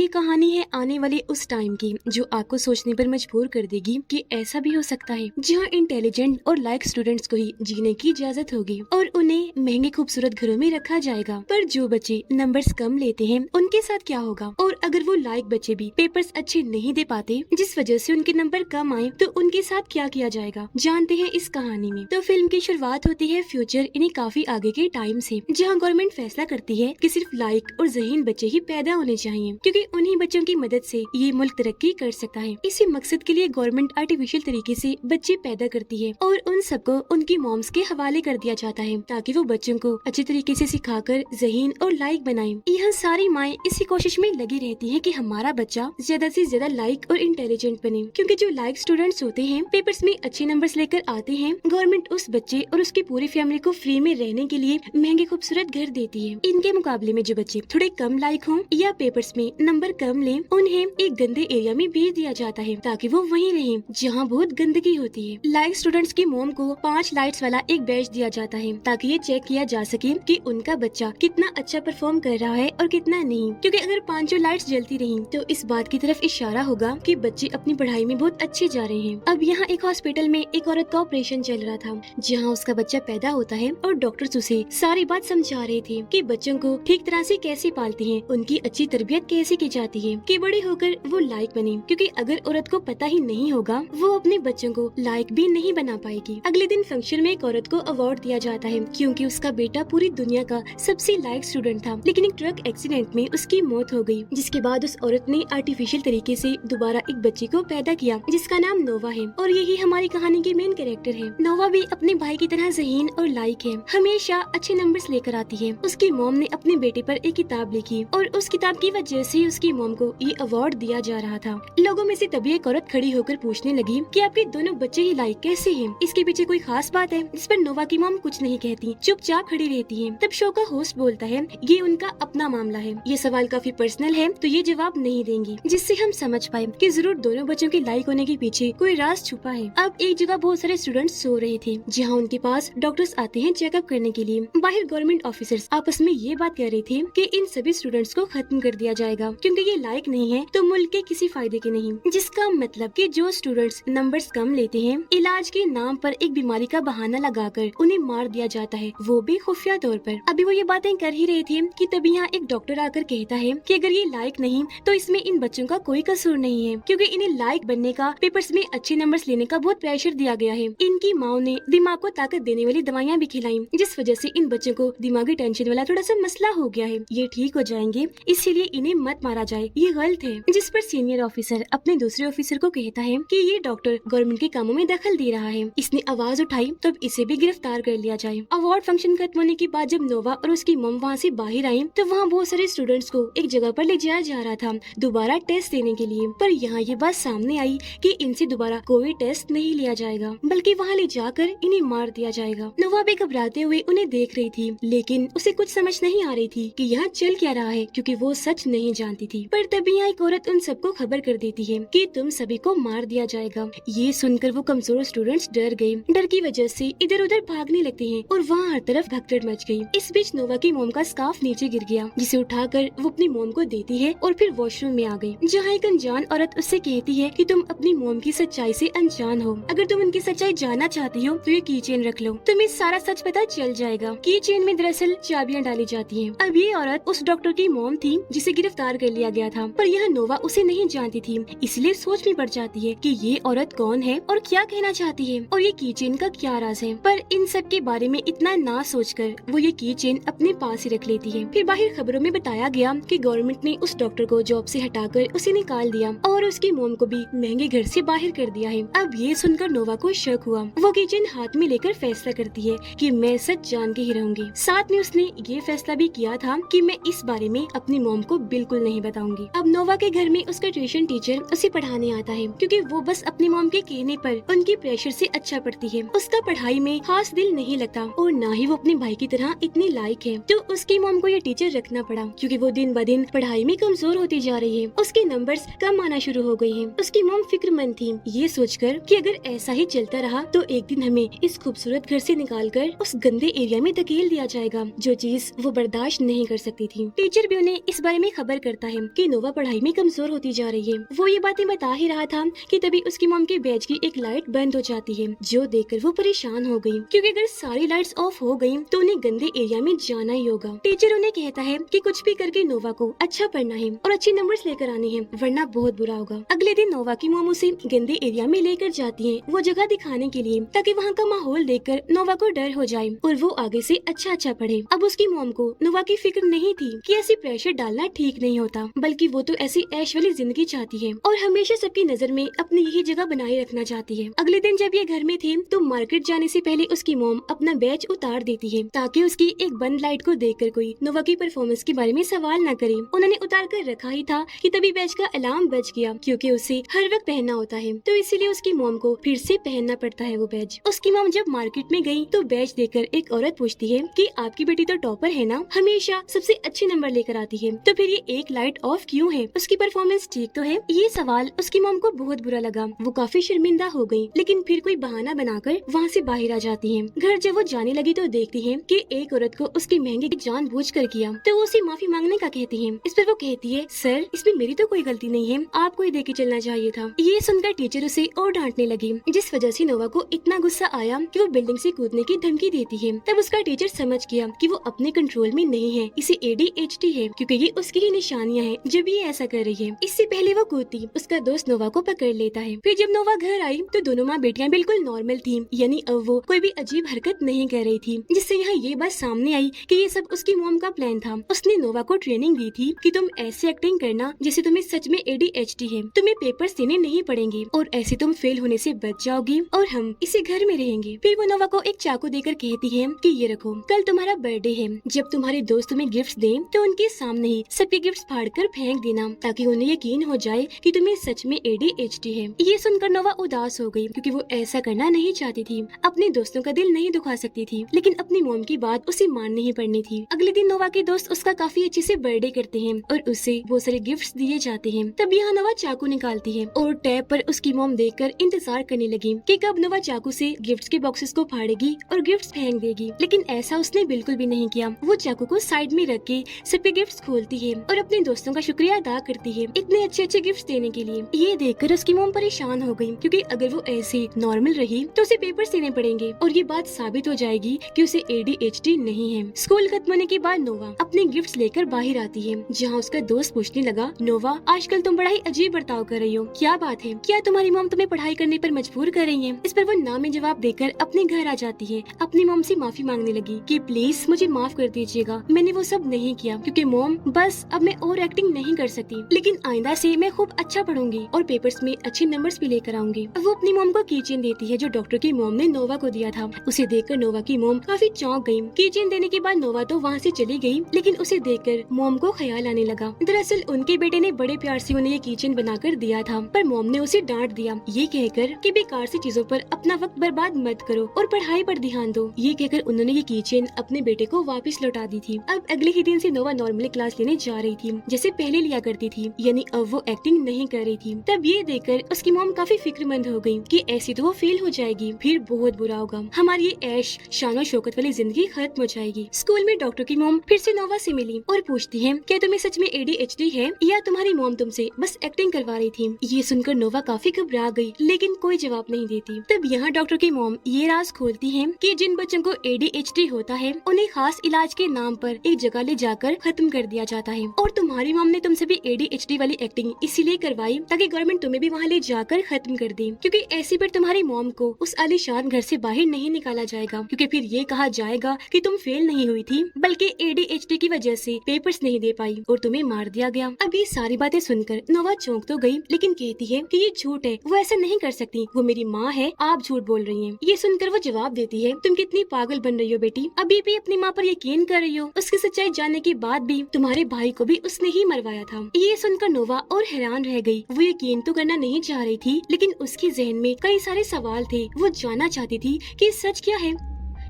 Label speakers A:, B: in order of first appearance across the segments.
A: ये कहानी है आने वाले उस टाइम की जो आपको सोचने पर मजबूर कर देगी कि ऐसा भी हो सकता है जहाँ इंटेलिजेंट और लायक स्टूडेंट्स को ही जीने की इजाजत होगी और उन्हें महंगे खूबसूरत घरों में रखा जाएगा। पर जो बच्चे नंबर्स कम लेते हैं उनके साथ क्या होगा? और अगर वो लायक बच्चे भी पेपर्स अच्छे नहीं दे पाते जिस वजह से उनके नंबर कम आए तो उनके साथ क्या किया जाएगा, जानते हैं इस कहानी में। तो फिल्म की शुरुआत होती है फ्यूचर यानी काफी आगे के टाइम से, जहाँ गवर्नमेंट फैसला करती है कि सिर्फ लायक और ज़हीन बच्चे ही पैदा होने चाहिए क्योंकि उन्हीं बच्चों की मदद से ये मुल्क तरक्की कर सकता है। इसी मकसद के लिए गवर्नमेंट आर्टिफिशियल तरीके से बच्चे पैदा करती है और उन सबको उनकी मॉम्स के हवाले कर दिया जाता है ताकि वो बच्चों को अच्छे तरीके से सिखाकर ज़हीन और लायक बनाएं। यहाँ सारी माएँ इसी कोशिश में लगी रहती है कि हमारा बच्चा ज्यादा से ज्यादा लायक और इंटेलिजेंट बने, क्योंकि जो लायक स्टूडेंट्स होते हैं पेपर्स में अच्छे नंबर्स लेकर आते हैं, गवर्नमेंट उस बच्चे और उसकी पूरी फैमिली को फ्री में रहने के लिए महंगे खूबसूरत घर देती है। इनके मुकाबले में जो बच्चे थोड़े कम लायक हों या पेपर्स में नंबर कम लें उन्हें एक गंदे एरिया में भेज दिया जाता है ताकि वो वहीं रहें जहाँ बहुत गंदगी होती है। लायक स्टूडेंट्स की मोम को 5 लाइट्स वाला एक बैच दिया जाता है ताकि ये चेक किया जा सके कि उनका बच्चा कितना अच्छा परफॉर्म कर रहा है और कितना नहीं, क्योंकि अगर 5 लाइट्स जलती रही तो इस बात की तरफ इशारा होगा कि बच्चे अपनी पढ़ाई में बहुत अच्छे जा रहे हैं। अब यहाँ एक हॉस्पिटल में एक औरत का ऑपरेशन चल रहा था जहाँ उसका बच्चा पैदा होता है और डॉक्टर्स उसे सारी बात समझा रहे थे कि बच्चों को ठीक तरह से कैसे पालते हैं, उनकी अच्छी तरबियत कैसे की जाती है कि बड़े होकर वो लायक बने, क्योंकि अगर औरत को पता ही नहीं होगा वो अपने बच्चों को लायक भी नहीं बना पाएगी। अगले दिन फंक्शन में एक औरत को अवार्ड दिया जाता है क्योंकि उसका बेटा पूरी दुनिया का सबसे लायक स्टूडेंट था, लेकिन एक ट्रक एक्सीडेंट में उसकी मौत हो गई, जिसके बाद उस औरत ने आर्टिफिशियल तरीके से दोबारा एक बच्चे को पैदा किया जिसका नाम नोवा है और यही हमारी कहानी की मेन कैरेक्टर है। नोवा भी अपने भाई की तरह ज़हीन और लायक है, हमेशा अच्छे नंबर्स लेकर आती है। उसकी मॉम ने अपने बेटे पर एक किताब लिखी और उस किताब की वजह से उसकी मॉम को ये अवार्ड दिया जा रहा था। लोगों में से तभी एक औरत खड़ी होकर पूछने लगी कि आपके दोनों बच्चे ही लायक कैसे हैं? इसके पीछे कोई खास बात है? जिस पर नोवा की मॉम कुछ नहीं कहती, चुपचाप खड़ी रहती है। तब शो का होस्ट बोलता है ये उनका अपना मामला है, ये सवाल काफी पर्सनल है तो ये जवाब नहीं देंगी, जिससे हम समझ पाए कि जरूर दोनों बच्चों के लायक होने के पीछे कोई राज छुपा है। अब एक जगह बहुत सारे स्टूडेंट्स सो रहे थे जहाँ उनके पास डॉक्टर्स आते हैं चेकअप करने के लिए। बाहर गवर्नमेंट ऑफिसर्स आपस में ये बात कह रहे थे कि इन सभी स्टूडेंट्स को खत्म कर दिया जाएगा क्योंकि ये लायक नहीं है तो मुल्क के किसी फायदे के नहीं, जिसका मतलब कि जो स्टूडेंट्स नंबर्स कम लेते हैं इलाज के नाम पर एक बीमारी का बहाना लगाकर उन्हें मार दिया जाता है, वो भी खुफिया तौर पर। अभी वो ये बातें कर ही रहे थे कि तभी यहाँ एक डॉक्टर आकर कहता है कि अगर ये लायक नहीं तो इसमें इन बच्चों का कोई कसूर नहीं है, क्योंकि इन्हें लायक बनने का, पेपर्स में अच्छे नंबर्स लेने का बहुत प्रेशर दिया गया है। इनकी माँ ने दिमाग को ताकत देने वाली दवाइयाँ भी खिलाई जिस वजह से इन बच्चों को दिमागी टेंशन वाला थोड़ा सा मसला हो गया है, ये ठीक हो जाएंगे इसीलिए इन्हें मत मारा जाए, ये गलत है। जिस पर सीनियर ऑफिसर अपने दूसरे ऑफिसर को कहता है कि ये डॉक्टर गवर्नमेंट के कामों में दखल दे रहा है, इसने आवाज उठाई तब इसे भी गिरफ्तार कर लिया जाए। अवार्ड फंक्शन खत्म होने के बाद जब नोवा और उसकी मम वहाँ से बाहर आई तो वहाँ बहुत सारे स्टूडेंट्स को एक जगह पर ले जाया जा रहा था दोबारा टेस्ट देने के लिए, पर यहाँ ये बात सामने आई कि इनसे दोबारा कोई टेस्ट नहीं लिया जाएगा बल्कि वहाँ ले जाकर इन्हें मार दिया जाएगा। नोवा भी घबराते हुए उन्हें देख रही थी, लेकिन उसे कुछ समझ नहीं आ रही थी कि यहाँ चल क्या रहा है क्योंकि वो सच नहीं जानती थी। पर तभी यहाँ एक औरत उन सबको खबर कर देती है कि तुम सभी को मार दिया जाएगा। ये सुनकर वो कमजोर स्टूडेंट्स डर गए, डर की वजह से इधर उधर भागने लगते हैं और वहाँ हर तरफ भगदड़ मच गई। इस बीच नोवा की मोम का स्कार्फ नीचे गिर गया जिसे उठाकर वो अपनी मोम को देती है और फिर वॉशरूम में आ गई, जहाँ एक अनजान औरत उससे कहती है कि तुम अपनी मोम की सच्चाई से अनजान हो, अगर तुम उनकी सच्चाई जानना चाहती हो तो ये की चेन रख लो, तुम्हें सारा सच पता चल जाएगा। की चेन में दरअसल चाबियां डाली जाती हैं। अब ये औरत उस डॉक्टर की मोम थी जिसे गिरफ्तार कर लिया गया था, पर यह नोवा उसे नहीं जानती थी, इसलिए सोच में पड़ जाती है कि ये औरत कौन है और क्या कहना चाहती है और ये की चेन का क्या राज है। पर इन सब के बारे में इतना ना सोचकर वो ये की चेन अपने पास ही रख लेती है। फिर बाहर खबरों में बताया गया कि गवर्नमेंट ने उस डॉक्टर को जॉब से हटाकर उसे निकाल दिया और उसकी मोम को भी महंगे घर से बाहर कर दिया है। अब ये सुनकर नोवा को शक हुआ, वो की चेन हाथ में लेकर फैसला करती है कि मैं सच जान के ही रहूंगी। साथ में उसने ये फैसला भी किया था कि मैं इस बारे में अपनी मोम को बिल्कुल नहीं बताऊंगी। अब नोवा के घर में उसका ट्यूशन टीचर उसे पढ़ाने आता है क्योंकि वो बस अपनी मोम के कहने पर उनकी प्रेशर से अच्छा पढ़ती है। उसका पढ़ाई में खास दिल नहीं लगता और न ही वो अपने भाई की तरह इतनी लायक है, तो उसकी मोम को ये टीचर रखना पड़ा क्योंकि वो दिन ब दिन पढ़ाई में कमजोर होती जा रही है, उसके नंबर्स कम आना शुरू हो गए हैं। उसकी मोम फिक्रमंद थी ये सोचकर कि अगर ऐसा ही चलता रहा तो एक दिन हमें इस खूबसूरत घर से निकालकर उस गंदे एरिया में धकेल दिया जाएगा, जो चीज वो बर्दाश्त नहीं कर सकती थी। टीचर भी उन्हें इस बारे में खबर करता है कि नोवा पढ़ाई में कमजोर होती जा रही है। वो ये बातें बता ही रहा था कि तभी उसकी मॉम के बैच की एक लाइट बंद हो जाती है, जो देखकर वो परेशान हो गई, क्योंकि अगर सारी लाइट्स ऑफ हो गई तो उन्हें गंदे एरिया में जाना ही होगा। टीचर उन्हें कहता है कि कुछ भी करके नोवा को अच्छा पढ़ना है और अच्छे नंबर्स लेकर आने हैं, वरना बहुत बुरा होगा। अगले दिन नोवा की मॉम उसे गंदे एरिया में लेकर जाती है, वो जगह दिखाने के लिए, ताकि वहाँ का माहौल देखकर नोवा को डर हो जाए और वो आगे से अच्छा पढ़े। अब उसकी मॉम को नोवा की फिक्र नहीं थी कि ऐसी प्रेशर डालना ठीक नहीं होता, बल्कि वो तो ऐसी ऐश वाली जिंदगी चाहती है और हमेशा सबकी नजर में अपनी यही जगह बनाए रखना चाहती है। अगले दिन जब ये घर में थे तो मार्केट जाने से पहले उसकी मॉम अपना बैच उतार देती है, ताकि उसकी एक बंद लाइट को देखकर कोई नोवा की परफॉर्मेंस के बारे में सवाल न करे। उन्होंने उतार कर रखा ही था कि तभी बैच का अलार्म बज गया, क्योंकि उसे हर वक्त पहनना होता है, तो इसीलिए उसकी मॉम को फिर से पहनना पड़ता है वो बैच। उसकी मॉम जब मार्केट में गई तो बैच देखकर एक औरत पूछती है कि आपकी बेटी तो टॉपर है ना, हमेशा सबसे अच्छे नंबर लेकर आती है, तो फिर ये एक लाइट ऑफ क्यों है, उसकी परफॉर्मेंस ठीक तो है। ये सवाल उसकी मॉम को बहुत बुरा लगा, वो काफी शर्मिंदा हो गई, लेकिन फिर कोई बहाना बनाकर वहाँ से बाहर आ जाती है। घर जब वो जाने लगी तो देखती है कि एक औरत को उसके महंगे जानबूझकर किया, तो वो उसे माफी मांगने का कहती है। इस पर वो कहती है, सर इसमें मेरी तो कोई गलती नहीं है, आपको ही देके चलना चाहिए था। ये सुनकर टीचर उसे और डांटने लगी, जिस वजह से नोवा को इतना गुस्सा आया कि वो बिल्डिंग से कूदने की धमकी देती है। तब उसका टीचर समझ गया कि वो अपने कंट्रोल में नहीं है, इसे ADHD है, क्योंकि ये उसकी ही निशानियां हैं जब ये ऐसा कर रही है। इससे पहले वो कूदती, उसका दोस्त नोवा को पकड़ लेता है। फिर जब नोवा घर आई तो दोनों माँ बेटियां बिल्कुल नॉर्मल थी, यानी अब वो कोई भी अजीब हरकत नहीं कर रही थी, जिससे यहाँ ये बात सामने आई कि ये सब उसकी मॉम का प्लान था। उसने नोवा को ट्रेनिंग दी थी कि तुम ऐसे एक्टिंग करना जैसे तुम्हें सच में ADHD है, तुम्हें पेपर्स देने नहीं पड़ेंगे और ऐसे तुम फेल होने से बच जाओगी और हम इसी घर में रहेंगे। फिर वो नोवा को एक चाकू देकर कहती है कि ये रखो, कल तुम्हारा बर्थडे है, जब तुम्हारे दोस्त तुम्हें गिफ्ट्स दें तो उनके सामने ही सबके गिफ्ट्स फाड़कर फेंक देना, ताकि उन्हें यकीन हो जाए कि तुम्हें सच में ADHD है। ये सुनकर नोवा उदास हो गई, क्योंकि वो ऐसा करना नहीं चाहती थी, अपने दोस्तों का दिल नहीं दुखा सकती थी, लेकिन अपनी मॉम की बात उसे माननी ही पड़नी थी। अगले दिन नोवा के दोस्त उसका काफी अच्छे से बर्थडे करते हैं और उसे बहुत सारे गिफ्ट्स दिए जाते हैं। तब यहाँ नोवा चाकू निकालती है और टैब पर उसकी मॉम देखकर इंतजार करने लगी कि कब नोवा चाकू से गिफ्ट्स के बॉक्सेस को फाड़ेगी और गिफ्ट्स फेंक देगी, लेकिन ऐसा उसने बिल्कुल भी नहीं किया। वो चाकू को साइड में रख के सबके गिफ्ट्स खोलती है और अपने दोस्तों का शुक्रिया अदा करती है इतने अच्छे गिफ्ट्स देने के लिए। ये देखकर उसकी मॉम परेशान हो गई, क्योंकि अगर वो ऐसे नॉर्मल रही तो उसे पेपर्स देने पड़ेंगे और ये बात साबित हो जाएगी कि उसे ADHD नहीं है। स्कूल खत्म होने के बाद नोवा अपने गिफ्ट्स लेकर बाहर आती है, जहाँ उसका दोस्त पूछने लगा, नोवा आजकल तुम बड़ा ही अजीब बर्ताव कर रही हो, क्या बात है, क्या तुम्हारी मॉम तुम्हें पढ़ाई करने पर मजबूर कर रही है? इस पर वो ना में जवाब देकर अपने घर आ जाती है। अपनी मॉम से माफी मांगने लगी कि प्लीज मुझे माफ कर दीजिएगा, मैंने वो सब नहीं किया, क्योंकि मॉम बस अब मैं और एक्टिंग नहीं कर सकती, लेकिन आइंदा से मैं खूब अच्छा पढ़ूंगी और पेपर्स में अच्छे नंबर्स भी लेकर आऊंगी। वो अपनी मॉम को कीचेन देती है जो डॉक्टर की मॉम ने नोवा को दिया था। उसे देखकर नोवा की मॉम काफी चौंक गई। कीचेन देने के बाद नोवा तो वहाँ से चली गई, लेकिन उसे देखकर मॉम को ख्याल आने लगा। दरअसल उनके बेटे ने बड़े प्यार से उन्हें ये कीचेन बनाकर दिया था, पर मॉम ने उसे डांट दिया, ये कहकर कि बेकार सी चीजों पर अपना वक्त बर्बाद मत करो और पढ़ाई पर ध्यान दो। ये कहकर उन्होंने ये कीचेन अपने बेटे को वापस लौटा दी थी। अब अगले ही दिन से नोवा नॉर्मली क्लास लेने जा रही थी, जैसे पहले लिया करती थी, यानी अब वो एक्टिंग नहीं कर रही थी। तब ये देखकर उसकी मॉम काफी फिक्रमंद हो गई कि ऐसी तो वो फेल हो जाएगी, फिर बहुत बुरा होगा, हमारी ये ऐश शानो शौकत वाली जिंदगी खत्म हो जाएगी। स्कूल में डॉक्टर की मॉम फिर से नोवा से मिली और पूछती है, क्या तुम्हें सच में ADHD है या तुम्हारी मॉम तुमसे बस एक्टिंग करवा रही थी? ये सुनकर नोवा काफी घबरा गई, लेकिन कोई जवाब नहीं देती। तब यहाँ डॉक्टर की मॉम ये राज खोलती है कि जिन बच्चों को ADHD होता है उन्हें खास इलाज के नाम पर एक जगह ले जाकर खत्म कर दिया जाता है, और तुम्हारी मॉम ने तुमसे भी ADHD वाली एक्टिंग इसीलिए करवाई ताकि गवर्नमेंट तुम्हें भी वहाँ ले जाकर खत्म कर दे, क्योंकि ऐसी पर तुम्हारी मॉम को उस आलीशान घर से बाहर नहीं निकाला जाएगा, क्योंकि फिर ये कहा जाएगा कि तुम फेल नहीं हुई थी, बल्कि ADHD की वजह से पेपर्स नहीं दे पाई और तुम्हें मार दिया गया। अब ये सारी बातें सुनकर नोवा चौंक तो गई, लेकिन कहती है कि ये झूठ है, वो ऐसा नहीं कर सकती, वो मेरी माँ है, आप झूठ बोल रही हैं। ये सुनकर वो जवाब देती है, तुम कितनी पागल बन रही हो बेटी, अभी भी अपनी माँ पर यकीन कर रही हो, उसकी सच्चाई जानने के बाद भी तुम्हारे भाई को भी उसने ही मरवाया था। ये सुनकर नोवा और हैरान रह गई। वो यकीन तो करना नहीं चाह रही थी, लेकिन उसके जहन में कई सारे सवाल थे। वो जानना चाहती थी कि सच क्या है।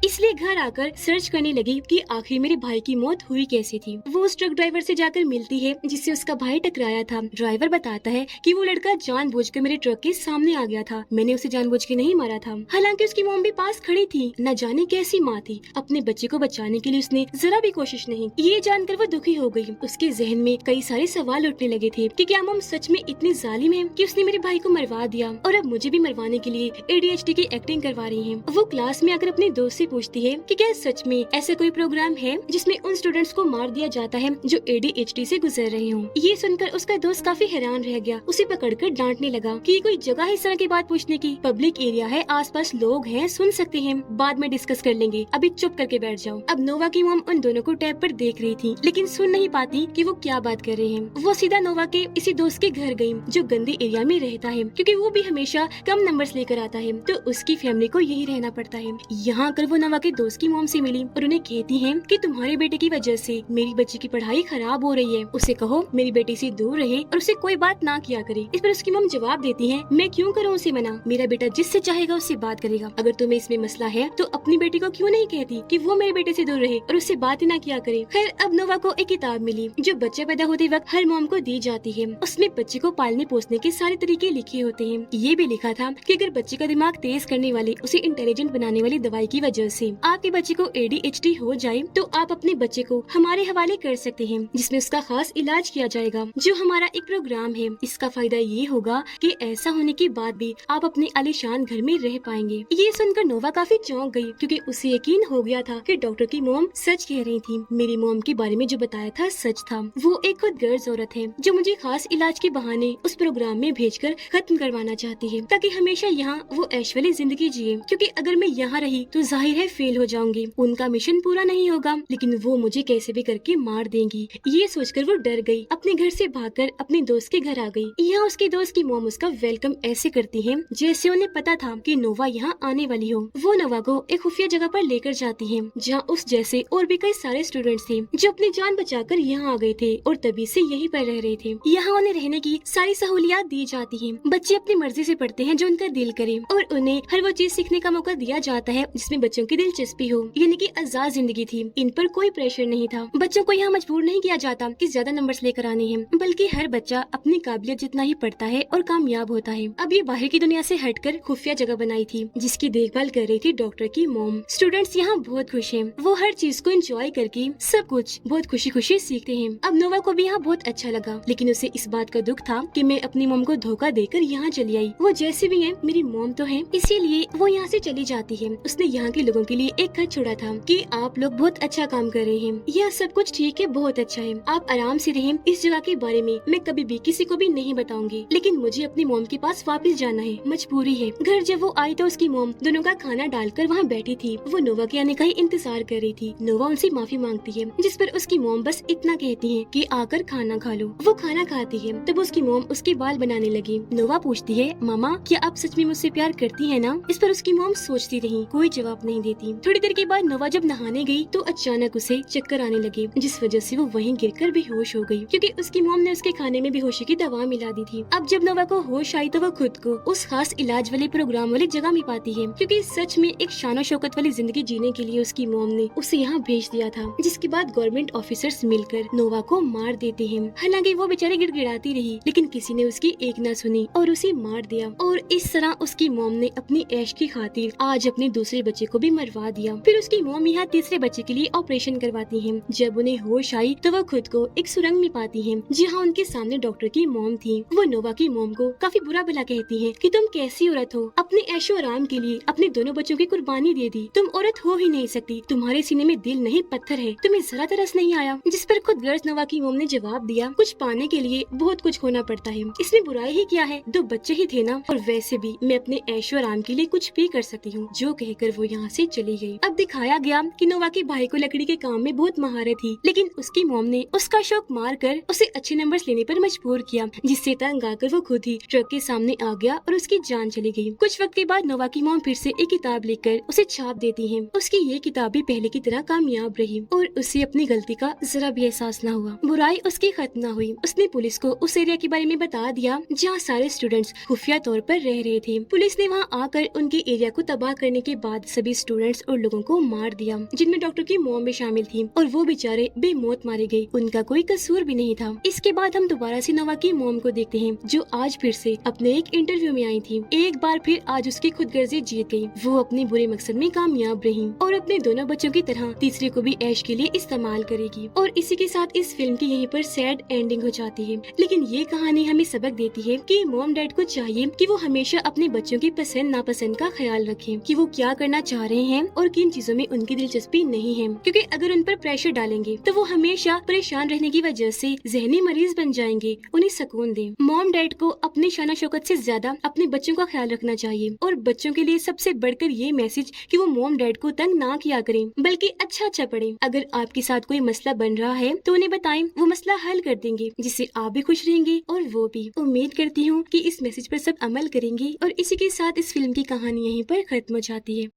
A: इसलिए घर आकर सर्च करने लगी कि आखिर मेरे भाई की मौत हुई कैसे थी। वो उस ट्रक ड्राइवर से जाकर मिलती है जिससे उसका भाई टकराया था। ड्राइवर बताता है कि वो लड़का जानबूझकर मेरे ट्रक के सामने आ गया था, मैंने उसे जानबूझ के नहीं मारा था। हालांकि उसकी मॉम भी पास खड़ी थी। न जाने कैसी माँ थी, अपने बच्चे को बचाने के लिए उसने जरा भी कोशिश नहीं। ये जानकर वो दुखी हो गई। उसके जहन में कई सारे सवाल उठने लगे थे कि क्या मॉम सच में इतनी जालिम है कि उसने मेरे भाई को मरवा दिया और अब मुझे भी मरवाने के लिए ADHD की एक्टिंग करवा रही है। वो क्लास में आकर अपने दोस्त से पूछती है कि क्या सच में ऐसा कोई प्रोग्राम है जिसमें उन स्टूडेंट्स को मार दिया जाता है जो ADHD से गुजर रहे हों। ये सुनकर उसका दोस्त काफी हैरान रह गया। उसे पकड़कर डांटने लगा कि ये कोई जगह है इस तरह की बात पूछने की, पब्लिक एरिया है, आसपास लोग हैं, सुन सकते हैं, बाद में डिस्कस कर लेंगे, अभी चुप करके बैठ जाओ। अब नोवा की मॉम उन दोनों को टैब पर देख रही थी लेकिन सुन नहीं पाती कि वो क्या बात कर रहे हैं। वो सीधा नोवा के इसी दोस्त के घर गई जो गंदी एरिया में रहता है, क्योंकि वो भी हमेशा कम नंबर्स लेकर आता है तो उसकी फैमिली को यही रहना पड़ता है। यहाँ आकर वो नोवा के दोस्त की मॉम से मिली और उन्हें कहती है कि तुम्हारे बेटे की वजह से मेरी बच्ची की पढ़ाई खराब हो रही है, उसे कहो मेरी बेटी से दूर रहे और उसे कोई बात ना किया करे। इस पर उसकी मॉम जवाब देती है, मैं क्यों करूँ उसे मना, मेरा बेटा जिससे चाहेगा उससे बात करेगा। अगर तुम्हें इसमें मसला है तो अपनी बेटी को क्यों नहीं कहती कि वो मेरे बेटे से दूर रहे और उससे बात ही ना किया करे। खैर अब नोवा को एक किताब मिली जो बच्चा पैदा होते वक्त हर मॉम को दी जाती है। उसमें बच्चे को पालने पोसने के सारे तरीके लिखे होते हैं। ये भी लिखा था कि अगर बच्चे का दिमाग तेज करने वाली, उसे इंटेलिजेंट बनाने वाली दवाई की वजह से आपके बच्चे को ADHD हो जाए तो आप अपने बच्चे को हमारे हवाले कर सकते हैं जिसमें उसका खास इलाज किया जाएगा, जो हमारा एक प्रोग्राम है। इसका फायदा ये होगा कि ऐसा होने के बाद भी आप अपने आलीशान घर में रह पाएंगे। ये सुनकर नोवा काफी चौंक गई क्योंकि उसे यकीन हो गया था कि डॉक्टर की मॉम सच कह रही थी। मेरी मॉम के बारे में जो बताया था सच था। वो एक खुदगर्ज औरत है जो मुझे खास इलाज के बहाने उस प्रोग्राम में भेजकर खत्म करवाना चाहती है ताकि हमेशा यहाँ वो ऐश वाली जिंदगी जिए, क्योंकि अगर मैं यहाँ रही तो जाहिर है फेल हो जाऊंगी, उनका मिशन पूरा नहीं होगा, लेकिन वो मुझे कैसे भी करके मार देंगी। ये सोचकर वो डर गई, अपने घर से भागकर अपने दोस्त के घर आ गई। यहाँ उसके दोस्त की मॉम उसका वेलकम ऐसे करती है जैसे उन्हें पता था कि नोवा यहाँ आने वाली हो। वो नोवा को एक खुफिया जगह पर लेकर जाती है जहाँ उस जैसे और भी कई सारे स्टूडेंट्स थे जो अपनी जान बचाकर यहाँ आ गए थे और तभी से यहीं पर रह रहे थे। यहाँ उन्हें रहने की सारी सहूलियात दी जाती है। बच्चे अपनी मर्जी से पढ़ते हैं जो उनका दिल करे और उन्हें हर वो चीज सीखने का मौका दिया जाता है जिसमें बच्चों की दिलचस्पी हो, यानी कि आजाद जिंदगी थी। इन पर कोई प्रेशर नहीं था। बच्चों को यहाँ मजबूर नहीं किया जाता कि ज्यादा नंबर्स लेकर आने हैं, बल्कि हर बच्चा अपनी काबिलियत जितना ही पढ़ता है और कामयाब होता है। अब ये बाहर की दुनिया से हटकर खुफिया जगह बनाई थी जिसकी देखभाल कर रही थी डॉक्टर की मॉम। स्टूडेंट्स यहाँ बहुत खुश हैं। वो हर चीज को एंजॉय करके सब कुछ बहुत खुशी खुशी सीखते हैं। अब नोवा को भी यहाँ बहुत अच्छा लगा, लेकिन उसे इस बात का दुख था कि मैं अपनी मॉम को धोखा देकर यहाँ चली आई। वो जैसे भी है मेरी मॉम तो है, इसीलिए वो यहाँ से चली जाती है। उसने यहाँ के लोगों के लिए एक खत छोड़ा था कि आप लोग बहुत अच्छा काम कर रहे हैं, यह सब कुछ ठीक है, बहुत अच्छा है, आप आराम से रहें। इस जगह के बारे में मैं कभी भी किसी को भी नहीं बताऊंगी, लेकिन मुझे अपनी मॉम के पास वापस जाना है, मजबूरी है। घर जब वो आई तो उसकी मॉम दोनों का खाना डालकर वहाँ बैठी थी। वो नोवा के आने का ही इंतजार कर रही थी। नोवा उनसे माफी मांगती है जिस पर उसकी मॉम बस इतना कहती है कि आकर खाना खा लो। वो खाना खाती है तब उसकी मॉम उसके बाल बनाने लगी। नोवा पूछती है, मामा क्या आप सच में मुझसे प्यार करती है ना? इस पर उसकी मॉम सोचती रही, कोई जवाब नहीं देती। थोड़ी देर के बाद नोवा जब नहाने गई तो अचानक उसे चक्कर आने लगे, जिस वजह से वो वहीं गिरकर बेहोश हो गई, क्योंकि उसकी मॉम ने उसके खाने में बेहोशी की दवा मिला दी थी। अब जब नोवा को होश आई तो वो खुद को उस खास इलाज वाले प्रोग्राम वाली जगह में पाती है, क्योंकि सच में एक शानो शौकत वाली जिंदगी जीने के लिए उसकी मॉम ने उसे यहाँ भेज दिया था। जिसके बाद गवर्नमेंट ऑफिसर्स मिलकर नोवा को मार देते हैं। हालांकि वो बेचारी गिड़गिड़ाती रही, लेकिन किसी ने उसकी एक न सुनी और उसे मार दिया। और इस तरह उसकी मॉम ने अपनी ऐश की खातिर आज अपने दूसरे बच्चे को भी मरवा दिया। फिर उसकी मॉम यहाँ तीसरे बच्चे के लिए ऑपरेशन करवाती है। जब उन्हें होश आई तो वो खुद को एक सुरंग में पाती है जहाँ उनके सामने डॉक्टर की मॉम थी। वो नोवा की मॉम को काफी बुरा भला कहती है कि तुम कैसी औरत हो, अपने ऐशो आराम के लिए अपने दोनों बच्चों की कुर्बानी दे दी, तुम औरत हो ही नहीं सकती, तुम्हारे सीने में दिल नहीं पत्थर है, तुम्हें जरा तरस नहीं आया। जिस पर खुद गर्ज नोवा की मॉम ने जवाब दिया, कुछ पाने के लिए बहुत कुछ खोना पड़ता है, इसमें बुराई ही क्या है, दो बच्चे ही थे ना, और वैसे भी मैं अपने ऐशो आराम के लिए कुछ भी कर सकती हूँ। जो कहकर वो यहाँ से चली गई। अब दिखाया गया कि नोवा के भाई को लकड़ी के काम में बहुत महारत थी, लेकिन उसकी मॉम ने उसका शौक मार कर उसे अच्छे नंबर्स लेने पर मजबूर किया, जिससे तंग आकर वो खुद ही ट्रक के सामने आ गया और उसकी जान चली गई। कुछ वक्त के बाद नोवा की मॉम फिर से एक किताब लिखकर उसे छाप देती है। उसकी ये किताब भी पहले की तरह कामयाब रही और उसे अपनी गलती का जरा भी एहसास न हुआ। बुराई उसकी खत्म न हुई। उसने पुलिस को उस एरिया के बारे में बता दिया जहाँ सारे स्टूडेंट्स खुफिया तौर पर रह रहे थे। पुलिस ने वहाँ आकर उनके एरिया को तबाह करने के बाद सभी स्टूडेंट्स और लोगों को मार दिया, जिनमें डॉक्टर की मॉम भी शामिल थी और वो बेचारे बेमौत मारे गए, उनका कोई कसूर भी नहीं था। इसके बाद हम दोबारा से नोवा की मॉम को देखते हैं, जो आज फिर से अपने एक इंटरव्यू में आई थी। एक बार फिर आज उसकी खुदगर्जी जीत गई। वो अपने बुरे मकसद में कामयाब रही और अपने दोनों बच्चों की तरह तीसरे को भी ऐश के लिए इस्तेमाल करेगी। और इसी के साथ इस फिल्म की यहीं पर सैड एंडिंग हो जाती है। लेकिन ये कहानी हमें सबक देती है कि मॉम डैड को चाहिए कि वो हमेशा अपने बच्चों की पसंद नापसंद का ख्याल रखें, कि वो क्या करना चाह रहे हैं और किन चीजों में उनकी दिलचस्पी नहीं है, क्योंकि अगर उन पर प्रेशर डालेंगे तो वो हमेशा परेशान रहने की वजह से जहनी मरीज बन जाएंगे। उन्हें सुकून दें। मॉम डैड को अपनी शान शौकत से ज्यादा अपने बच्चों का ख्याल रखना चाहिए और बच्चों के लिए सबसे बढ़कर ये मैसेज कि वो मॉम डैड को तंग ना किया करें, बल्कि अच्छा पढ़ें। अगर आपके साथ कोई मसला बन रहा है तो उन्हें बताएं, वो मसला हल कर देंगे, जिससे आप भी खुश रहेंगे और वो भी। उम्मीद करती हूँ कि इस मैसेज पर सब अमल करेंगे। और इसी के साथ इस फिल्म की कहानी यहीं पर खत्म हो जाती है।